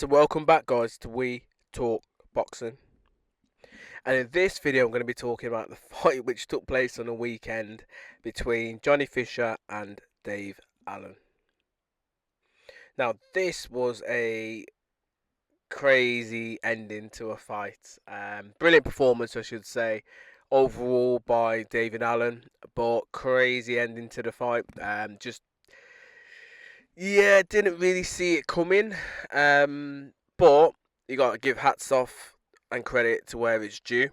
So welcome back guys to We Talk Boxing, and in this video I'm going to be talking about the fight which took place on the weekend between Johnny Fisher and Dave Allen. Now this was a crazy ending to a fight, brilliant performance I should say overall by David Allen, but crazy ending to the fight. Didn't really see it coming. But you got to give hats off and credit to where it's due.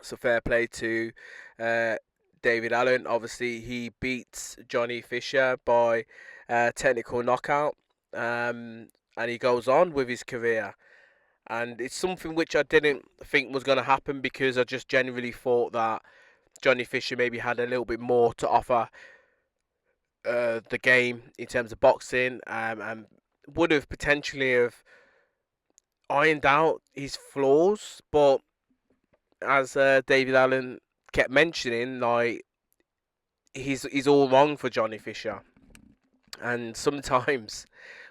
So fair play to uh, David Allen. Obviously, he beats Johnny Fisher by technical knockout, and he goes on with his career. And it's something which I didn't think was going to happen because I just generally thought that Johnny Fisher maybe had a little bit more to offer the game in terms of boxing, and would have potentially have ironed out his flaws. But as David Allen kept mentioning, like he's all wrong for Johnny Fisher. And sometimes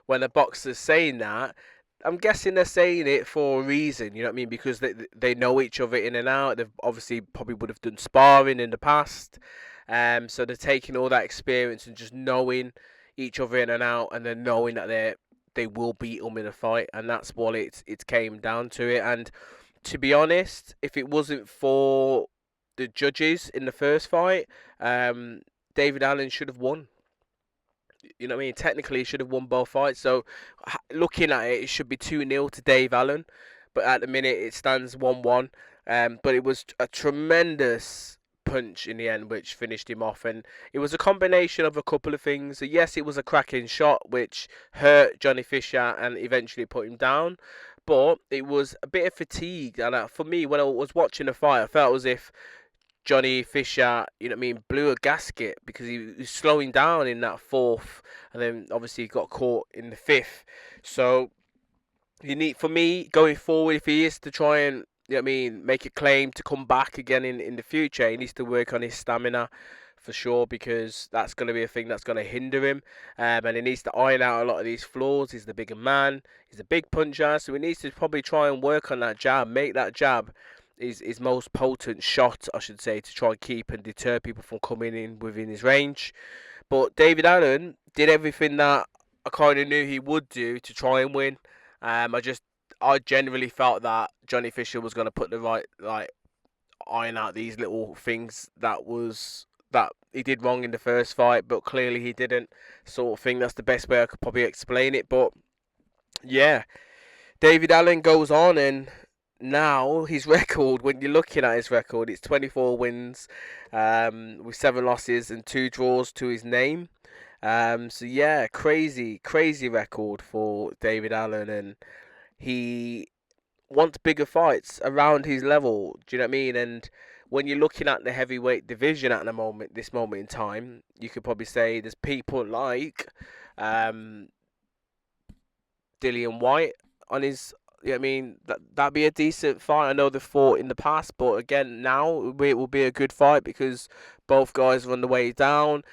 when a boxer's saying that, I'm guessing they're saying it for a reason. You know what I mean? Because they know each other in and out. They've obviously probably would have done sparring in the past. So they're taking all that experience and just knowing each other in and out, and then knowing that they will beat them in a fight, and that's what it came down to it. And to be honest, if it wasn't for the judges in the first fight, David Allen should have won. You know what I mean? Technically, he should have won both fights. So, looking at it, it should be 2-0 to Dave Allen. But at the minute, it stands 1-1. But it was a tremendous punch in the end, which finished him off. And it was a combination of a couple of things. So yes, it was a cracking shot, which hurt Johnny Fisher and eventually put him down. But it was a bit of fatigue. And for me, when I was watching the fight, I felt as if Johnny Fisher, you know what I mean, blew a gasket because he was slowing down in that fourth, and then obviously he got caught in the fifth. So you need, for me, going forward, if he is to try and, you know what I mean, make a claim to come back again in the future, he needs to work on his stamina for sure, because that's going to be a thing that's going to hinder him, and he needs to iron out a lot of these flaws. He's the bigger man, he's a big puncher, so he needs to probably try and work on that jab, make that jab his most potent shot, I should say, to try and keep and deter people from coming in within his range. But David Allen did everything that I kind of knew he would do to try and win. I generally felt that Johnny Fisher was going to put the right, like, iron out these little things that he did wrong in the first fight, but clearly he didn't, sort of thing. That's the best way I could probably explain it. But yeah, David Allen goes on, and now his record, when you're looking at his record, it's 24 wins, with 7 losses and 2 draws to his name. So yeah, crazy record for David Allen, and he wants bigger fights around his level. Do you know what I mean? And when you're looking at the heavyweight division at this moment in time, you could probably say there's people like um, Dillian White on his. You know what I mean, that'd be a decent fight. I know they've fought in the past, but again, now it will be a good fight because both guys are on the way down.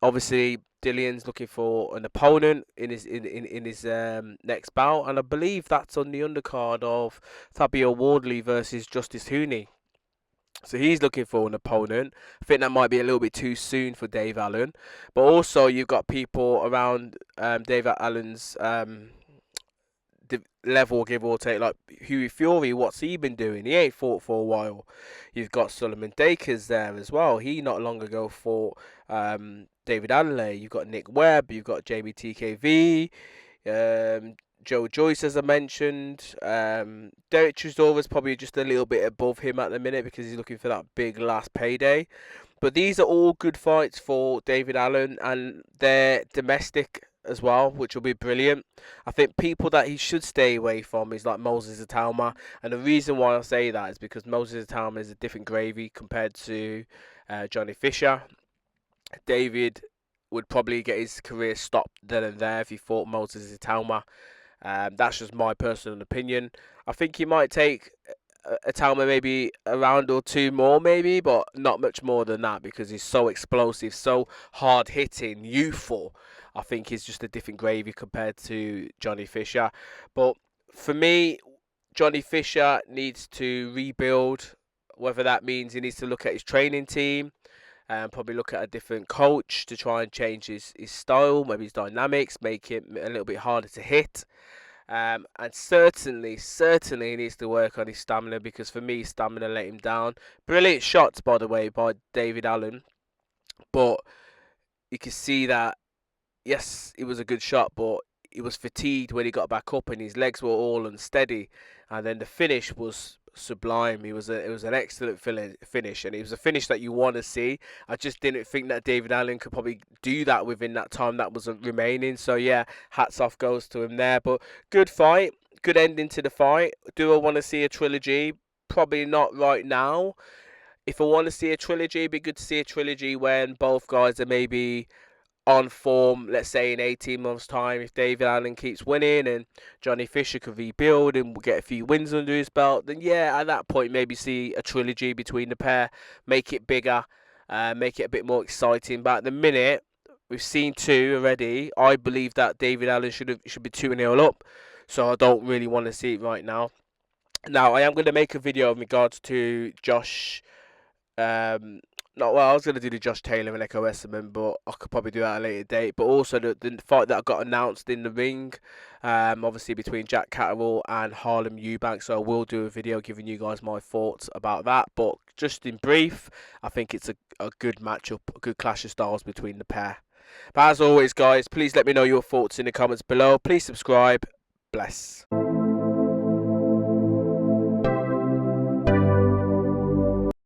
Obviously, Dillian's looking for an opponent in his next bout, and I believe that's on the undercard of Fabio Wardley versus Justice Hooney. So he's looking for an opponent. I think that might be a little bit too soon for Dave Allen, but also you've got people around Dave Allen's level, give or take, like Hughie Fury. What's he been doing? He ain't fought for a while. You've got Solomon Dakers there as well. He not long ago fought David Adelaide. You've got Nick Webb. You've got JBTKV. Joe Joyce, as I mentioned. Derek Chisora's probably just a little bit above him at the minute because he's looking for that big last payday. But these are all good fights for David Allen, and they're domestic as well, which will be brilliant. I think people that he should stay away from is like Moses Itauma, and the reason why I say that is because Moses Itauma is a different gravy compared to Johnny Fisher. David would probably get his career stopped then and there if he fought Moses Itauma. That's just my personal opinion. I think he might take Atalma maybe a round or two more, maybe, but not much more than that because he's so explosive, so hard hitting, youthful. I think he's just a different gravy compared to Johnny Fisher. But for me, Johnny Fisher needs to rebuild. Whether that means he needs to look at his training team and probably look at a different coach to try and change his style, maybe his dynamics, make him a little bit harder to hit. And certainly he needs to work on his stamina because for me, stamina let him down. Brilliant shots, by the way, by David Allen, but you can see that yes, it was a good shot, but he was fatigued when he got back up, and his legs were all unsteady. And then the finish was sublime. It was an excellent finish, and it was a finish that you want to see. I just didn't think that David Allen could probably do that within that time that was remaining. So yeah, hats off goes to him there. But good fight, good ending to the fight. Do I want to see a trilogy? Probably not right now. If I want to see a trilogy, it'd be good to see a trilogy when both guys are maybe on form, let's say in 18 months' time, if David Allen keeps winning and Johnny Fisher could rebuild and get a few wins under his belt, then yeah, at that point, maybe see a trilogy between the pair, make it bigger, make it a bit more exciting. But at the minute, we've seen two already. I believe that David Allen should be 2-0 up, so I don't really want to see it right now. Now, I am going to make a video in regards to Josh. No, well, I was going to do the Josh Taylor and Echo Esserman, but I could probably do that at a later date. But also the fight that got announced in the ring, obviously between Jack Catterall and Harlem Eubanks. So I will do a video giving you guys my thoughts about that. But just in brief, I think it's a good matchup, a good clash of styles between the pair. But as always, guys, please let me know your thoughts in the comments below. Please subscribe. Bless.